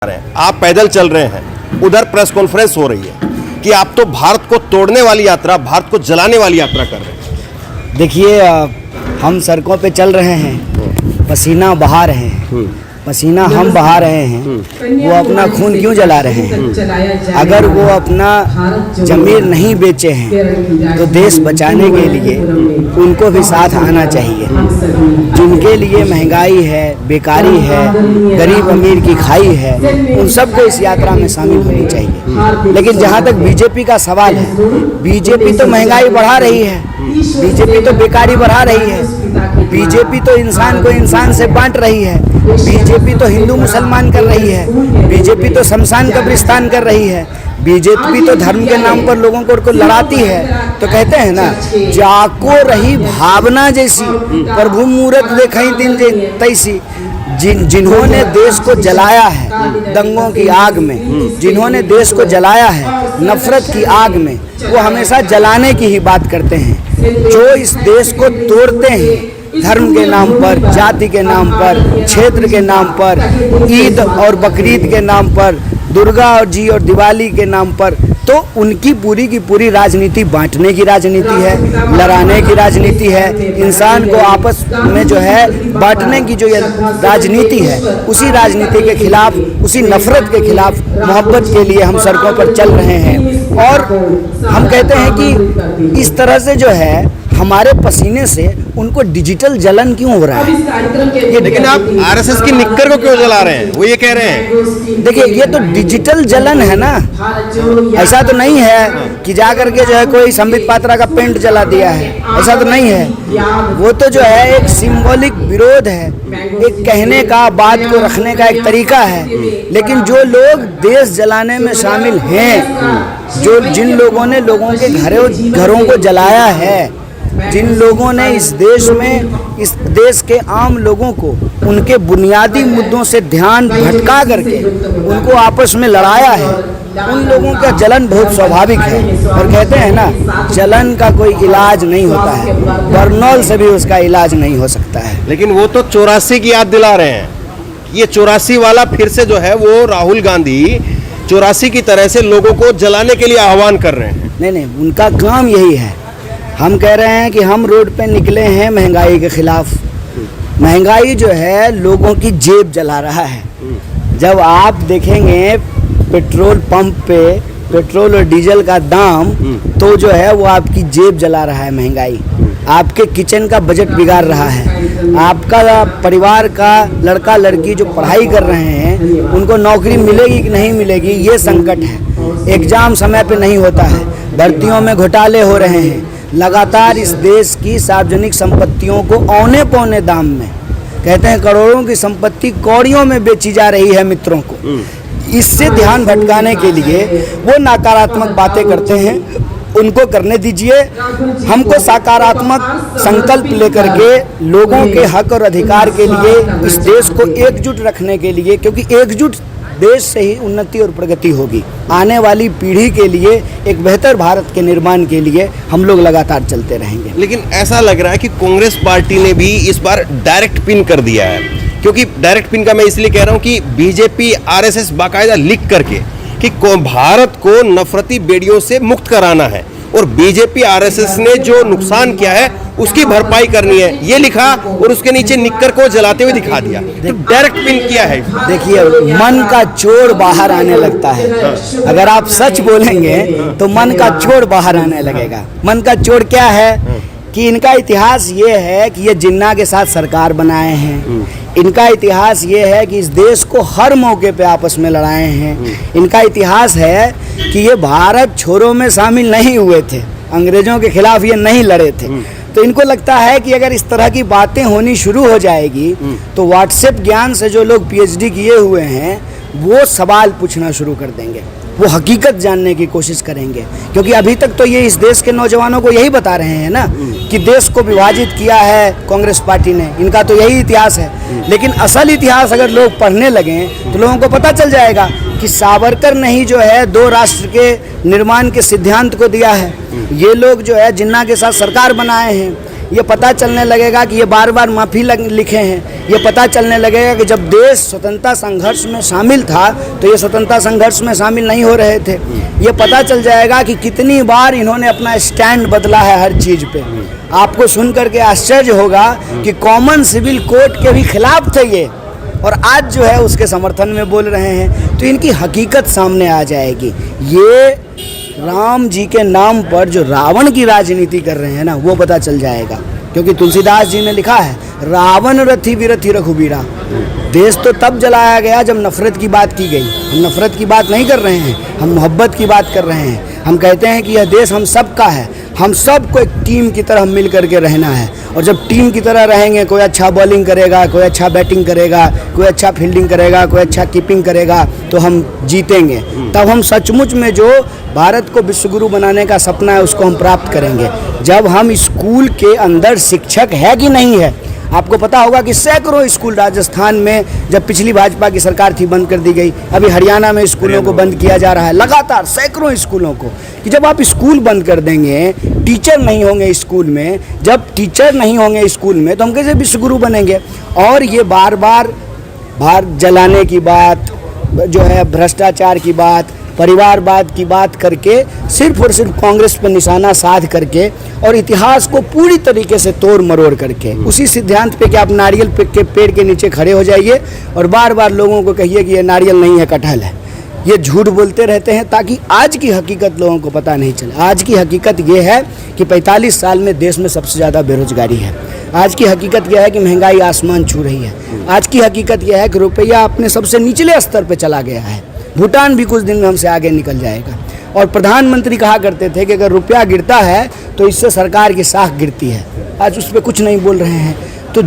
आप पैदल चल रहे हैं, उधर प्रेस कॉन्फ्रेंस हो रही है कि आप तो भारत को तोड़ने वाली यात्रा, भारत को जलाने वाली यात्रा कर रहे हैं। देखिए, हम सड़कों पे चल रहे हैं, पसीना बहा रहे हैं, पसीना हम बहा रहे हैं। वो अपना खून क्यों जला रहे हैं? अगर वो अपना ज़मीर नहीं बेचे हैं तो देश बचाने के लिए उनको भी साथ आना चाहिए। जिनके लिए महंगाई है, बेकारी है, गरीब अमीर की खाई है, उन सबको इस यात्रा में शामिल होनी चाहिए। लेकिन जहाँ तक बीजेपी का सवाल है, बीजेपी तो महंगाई बढ़ा रही है, बीजेपी तो बेकारी बढ़ा रही है, बीजेपी तो इंसान को इंसान से बांट रही है, बीजेपी तो हिंदू मुसलमान कर रही है, बीजेपी तो शमशान कब्रिस्तान कर रही है, बीजेपी तो धर्म के नाम पर लोगों को लड़ाती है। तो कहते हैं ना, जाको रही भावना जैसी प्रभु मूरत देखई दिन तैसी। जिन्होंने देश को जलाया है दंगों की आग में, जिन्होंने देश को जलाया है नफरत की आग में, वो हमेशा जलाने की ही बात करते हैं। जो इस देश को तोड़ते हैं धर्म के नाम पर, जाति के नाम पर, क्षेत्र के नाम पर, ईद और बकरीद के नाम पर, दुर्गा जी और दिवाली के नाम पर, तो उनकी पूरी की पूरी राजनीति बांटने की राजनीति है, लड़ाने की राजनीति है। इंसान को आपस में जो है बांटने की जो ये राजनीति है, उसी राजनीति के खिलाफ, उसी नफरत के खिलाफ मोहब्बत के लिए हम सड़कों पर चल रहे हैं। और हम कहते हैं कि इस तरह से जो है हमारे पसीने से उनको डिजिटल जलन क्यों हो रहा है? लेकिन आप आरएसएस की निक्कर को क्यों जला रहे हैं? वो ये कह रहे हैं। देखिए, ये तो डिजिटल जलन है ना, ऐसा तो नहीं है कि जा करके जो है कोई संबित पात्रा का पेंट जला दिया है, ऐसा तो नहीं है। वो तो जो है एक सिंबॉलिक विरोध है, एक कहने का, बात को रखने का एक तरीका है। लेकिन जो लोग देश जलाने में शामिल हैं, जिन लोगों ने लोगों के घरों को जलाया है, जिन लोगों ने इस देश में, इस देश के आम लोगों को उनके बुनियादी मुद्दों से ध्यान भटका करके उनको आपस में लड़ाया है, उन लोगों का जलन बहुत स्वाभाविक है। और कहते हैं ना, जलन का कोई इलाज नहीं होता है, बर्नौल से भी उसका इलाज नहीं हो सकता है। लेकिन वो तो 84 की याद दिला रहे हैं। ये 84 वाला फिर से जो है वो राहुल गांधी 84 की तरह से लोगों को जलाने के लिए आह्वान कर रहे हैं। नहीं, उनका काम यही है। हम कह रहे हैं कि हम रोड पे निकले हैं महंगाई के खिलाफ। महंगाई जो है लोगों की जेब जला रहा है। जब आप देखेंगे पेट्रोल पंप पे पेट्रोल और डीजल का दाम, तो जो है वो आपकी जेब जला रहा है महंगाई, आपके किचन का बजट बिगाड़ रहा है। आपका परिवार का लड़का लड़की जो पढ़ाई कर रहे हैं, उनको नौकरी मिलेगी कि नहीं मिलेगी, ये संकट है। एग्ज़ाम समय पे नहीं होता है, भर्तियों में घोटाले हो रहे हैं, लगातार इस देश की सार्वजनिक संपत्तियों को औने पौने दाम में, कहते हैं करोड़ों की संपत्ति कौड़ियों में बेची जा रही है मित्रों को। इससे ध्यान भटकाने के लिए वो नकारात्मक बातें करते हैं, उनको करने दीजिए। हमको सकारात्मक संकल्प लेकर के लोगों के हक और अधिकार के लिए, इस देश को एकजुट रखने के लिए, क्योंकि एकजुट देश से ही उन्नति और प्रगति होगी। आने वाली पीढ़ी के लिए, एक बेहतर भारत के निर्माण के लिए हम लोग लगातार चलते रहेंगे। लेकिन ऐसा लग रहा है कि कांग्रेस पार्टी ने भी इस बार डायरेक्ट पिन कर दिया है। क्योंकि डायरेक्ट पिन का मैं इसलिए कह रहा हूं कि बीजेपी आरएसएस बाकायदा लिख करके कि भारत को नफरती बेड़ियों से मुक्त कराना है और बीजेपी आरएसएस ने जो नुकसान किया है उसकी भरपाई करनी है, ये लिखा और उसके नीचे निक्कर को जलाते हुए दिखा दिया। तो डायरेक्ट पिन किया है। देखिए, मन का चोर बाहर आने लगता है। अगर आप सच बोलेंगे तो मन का चोर बाहर आने लगेगा। मन का चोर क्या है कि इनका इतिहास ये है कि ये जिन्ना के साथ सरकार बनाए हैं। इनका इतिहास ये है कि इस देश को हर मौके पे आपस में लड़ाए हैं। इनका इतिहास है कि ये भारत छोड़ो में शामिल नहीं हुए थे, अंग्रेजों के खिलाफ ये नहीं लड़े थे। तो इनको लगता है कि अगर इस तरह की बातें होनी शुरू हो जाएगी तो व्हाट्सएप ज्ञान से जो लोग पीएचडी किए हुए हैं वो सवाल पूछना शुरू कर देंगे, वो हकीकत जानने की कोशिश करेंगे। क्योंकि अभी तक तो ये इस देश के नौजवानों को यही बता रहे हैं ना कि देश को विभाजित किया है कांग्रेस पार्टी ने, इनका तो यही इतिहास है। लेकिन असल इतिहास अगर लोग पढ़ने लगें तो लोगों को पता चल जाएगा कि सावरकर ने ही जो है 2 राष्ट्र के निर्माण के सिद्धांत को दिया है। ये लोग जो है जिन्ना के साथ सरकार बनाए हैं, ये पता चलने लगेगा कि ये बार बार माफ़ी लिखे हैं। ये पता चलने लगेगा कि जब देश स्वतंत्रता संघर्ष में शामिल था तो ये स्वतंत्रता संघर्ष में शामिल नहीं हो रहे थे। ये पता चल जाएगा कि कितनी बार इन्होंने अपना स्टैंड बदला है हर चीज़ पे। आपको सुन करके आश्चर्य होगा कि कॉमन सिविल कोड के भी खिलाफ थे ये, और आज जो है उसके समर्थन में बोल रहे हैं। तो इनकी हकीकत सामने आ जाएगी। ये राम जी के नाम पर जो रावण की राजनीति कर रहे हैं ना, वो पता चल जाएगा। क्योंकि तुलसीदास जी ने लिखा है, रावण रथी विरथी रघुबीरा। देश तो तब जलाया गया जब नफ़रत की बात की गई। हम नफ़रत की बात नहीं कर रहे हैं, हम मोहब्बत की बात कर रहे हैं। हम कहते हैं कि यह देश हम सब का है, हम सब को एक टीम की तरह मिल करके रहना है। और जब टीम की तरह रहेंगे, कोई अच्छा बॉलिंग करेगा, कोई अच्छा बैटिंग करेगा, कोई अच्छा फील्डिंग करेगा, कोई अच्छा कीपिंग करेगा, तो हम जीतेंगे। तब हम सचमुच में जो भारत को विश्वगुरु बनाने का सपना है उसको हम प्राप्त करेंगे। जब हम स्कूल के अंदर शिक्षक है कि नहीं है, आपको पता होगा कि सैकड़ों स्कूल राजस्थान में जब पिछली भाजपा की सरकार थी बंद कर दी गई। अभी हरियाणा में स्कूलों को बंद किया जा रहा है, लगातार सैकड़ों स्कूलों को। कि जब आप स्कूल बंद कर देंगे, टीचर नहीं होंगे स्कूल में, जब टीचर नहीं होंगे स्कूल में तो हम कैसे विश्वगुरु बनेंगे। और ये बार बार भारत जलाने की बात जो है, भ्रष्टाचार की बात, परिवारवाद की बात करके सिर्फ और सिर्फ कांग्रेस पर निशाना साध करके और इतिहास को पूरी तरीके से तोड़ मरोड़ करके उसी सिद्धांत पे कि आप नारियल के पेड़ के नीचे खड़े हो जाइए और बार बार लोगों को कहिए कि ये नारियल नहीं है, कटहल है। ये झूठ बोलते रहते हैं ताकि आज की हकीकत लोगों को पता नहीं चले। आज की हकीकत ये है कि 45 साल में देश में सबसे ज़्यादा बेरोजगारी है। आज की हकीकत यह है कि महंगाई आसमान छू रही है। आज की हकीकत यह है कि रुपया अपने सबसे निचले स्तर पर चला गया है। भूटान भी कुछ दिन में हमसे आगे निकल जाएगा। और प्रधानमंत्री कहा करते थे कि अगर रुपया गिरता है तो इससे सरकार की साख गिरती है। आज उस पर कुछ नहीं बोल रहे हैं। तो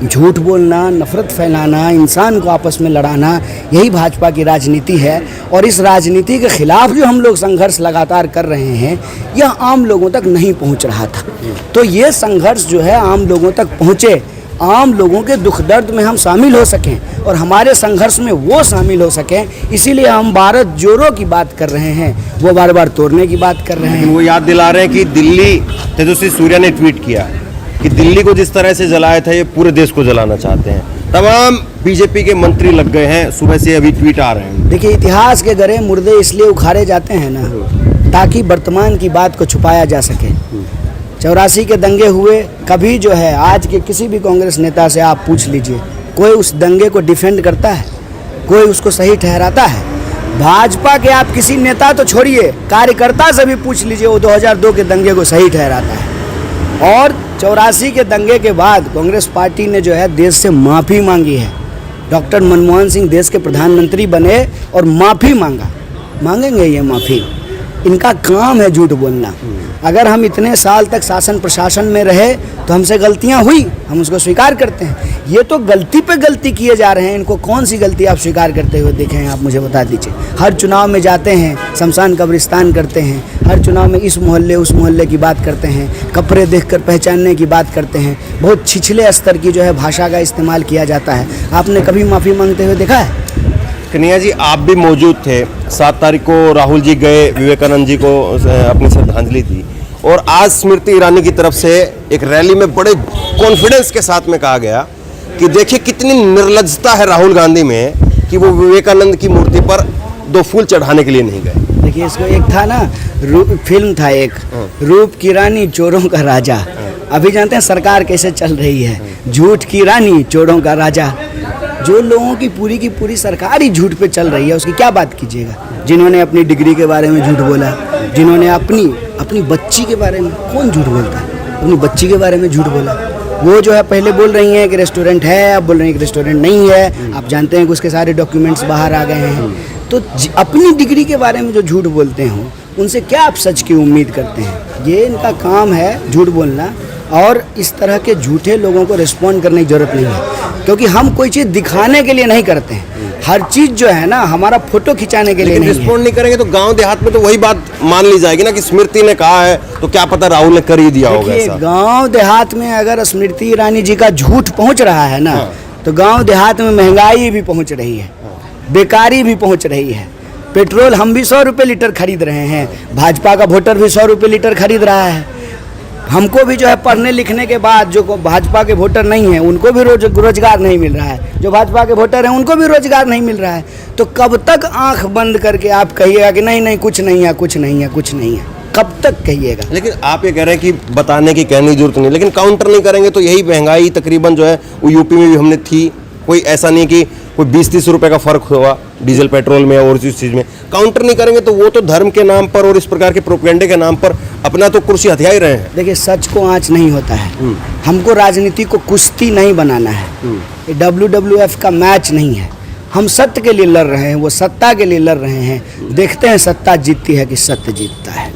झूठ बोलना, नफरत फैलाना, इंसान को आपस में लड़ाना, यही भाजपा की राजनीति है। और इस राजनीति के खिलाफ जो हम लोग संघर्ष लगातार कर रहे हैं, यह आम लोगों तक नहीं पहुंच रहा था। तो ये संघर्ष जो है आम लोगों तक पहुँचे, आम लोगों के दुख दर्द में हम शामिल हो सकें और हमारे संघर्ष में वो शामिल हो सकें, इसीलिए हम भारत जोड़ो की बात कर रहे हैं, वो बार बार तोड़ने की बात कर रहे हैं। वो याद दिला रहे हैं कि दिल्ली, तेजस्वी सूर्या ने ट्वीट किया कि दिल्ली को जिस तरह से जलाया था ये पूरे देश को जलाना चाहते हैं। तमाम बीजेपी के मंत्री लग गए हैं, सुबह से अभी ट्वीट आ रहे हैं। देखिए, इतिहास के गरे मुर्दे इसलिए उखाड़े जाते हैं ना ताकि वर्तमान की बात को छुपाया जा सके। 84 के दंगे हुए, कभी जो है आज के किसी भी कांग्रेस नेता से आप पूछ लीजिए, कोई उस दंगे को डिफेंड करता है, कोई उसको सही ठहराता है। भाजपा के आप किसी नेता तो छोड़िए, कार्यकर्ता से भी पूछ लीजिए, वो 2002 के दंगे को सही ठहराता है। और 84 के दंगे के बाद कांग्रेस पार्टी ने जो है देश से माफ़ी मांगी है। डॉक्टर मनमोहन सिंह देश के प्रधानमंत्री बने और माफ़ी मांगेंगे ये माफ़ी। इनका काम है झूठ बोलना। अगर हम इतने साल तक शासन प्रशासन में रहे तो हमसे गलतियां हुई, हम उसको स्वीकार करते हैं। ये तो गलती पे गलती किए जा रहे हैं। इनको कौन सी गलती आप स्वीकार करते हुए देखे हैं, आप मुझे बता दीजिए। हर चुनाव में जाते हैं, शमशान कब्रिस्तान करते हैं, हर चुनाव में इस मोहल्ले उस मोहल्ले की बात करते हैं, कपड़े देखकर पहचानने की बात करते हैं। बहुत छिछले स्तर की जो है भाषा का इस्तेमाल किया जाता है। आपने कभी माफ़ी मांगते हुए देखा है? कन्हैया जी, आप भी मौजूद थे। 7 तारीख को राहुल जी गए, विवेकानंद जी को अपनी श्रद्धांजलि दी और आज स्मृति ईरानी की तरफ से एक रैली में बड़े कॉन्फिडेंस के साथ में कहा गया कि देखिए कितनी निर्लज्जता है राहुल गांधी में कि वो विवेकानंद की मूर्ति पर 2 फूल चढ़ाने के लिए नहीं गए। देखिए, इसको एक था ना, फिल्म था एक, रूप की रानी चोरों का राजा। अभी जानते हैं सरकार कैसे चल रही है, झूठ की रानी चोरों का राजा। जो लोगों की पूरी सरकार ही झूठ पे चल रही है, उसकी क्या बात कीजिएगा। जिन्होंने अपनी डिग्री के बारे में झूठ बोला, जिन्होंने अपनी बच्ची के बारे में, कौन झूठ बोलता है, अपनी बच्ची के बारे में झूठ बोला। वो जो है पहले बोल रही हैं कि रेस्टोरेंट है, अब बोल रही हैं कि रेस्टोरेंट नहीं है। आप जानते हैं कि उसके सारे डॉक्यूमेंट्स बाहर आ गए हैं। तो अपनी डिग्री के बारे में जो झूठ बोलते हों, उनसे क्या आप सच की उम्मीद करते हैं? ये इनका काम है झूठ बोलना। और इस तरह के झूठे लोगों को रिस्पॉन्ड करने की ज़रूरत नहीं है, क्योंकि हम कोई चीज़ दिखाने के लिए नहीं करते हैं। हर चीज़ जो है ना हमारा फोटो खिंचाने के लिए नहीं है। रिस्पॉन्ड नहीं करेंगे तो गांव देहात में तो वही बात मान ली जाएगी ना कि स्मृति ने कहा है, तो क्या पता राहुल ने कर ही दिया होगा ऐसा। गांव देहात में अगर स्मृति ईरानी जी का झूठ पहुंच रहा है ना, तो गांव देहात में महंगाई भी पहुंच रही है, बेकारी भी पहुंच रही है। पेट्रोल हम भी 100 रुपये लीटर खरीद रहे हैं, भाजपा का वोटर भी 100 रुपये लीटर खरीद रहा है। हमको भी जो है पढ़ने लिखने के बाद जो भाजपा के वोटर नहीं हैं उनको भी रोजगार नहीं मिल रहा है, जो भाजपा के वोटर हैं उनको भी रोजगार नहीं मिल रहा है। तो कब तक आंख बंद करके आप कहिएगा कि नहीं नहीं कुछ नहीं है, कुछ नहीं है, कुछ नहीं है, कब तक कहिएगा? लेकिन आप ये कह रहे हैं कि बताने की कहने की जरूरत नहीं, लेकिन काउंटर नहीं करेंगे तो यही महंगाई तकरीबन जो है वो यूपी में भी हमने थी, कोई ऐसा नहीं कि कोई 20-30 रुपए का फर्क हुआ डीजल पेट्रोल में और इस चीज़ में। काउंटर नहीं करेंगे तो वो तो धर्म के नाम पर और इस प्रकार के प्रोपेगेंडे के नाम पर अपना तो कुर्सी हथिया ही रहे हैं। देखिए सच को आँच नहीं होता है, हमको राजनीति को कुश्ती नहीं बनाना है, ये WWF का मैच नहीं है। हम सत्य के लिए लड़ रहे हैं, वो सत्ता के लिए लड़ रहे हैं। देखते हैं सत्ता जीतती है कि सत्य जीतता है।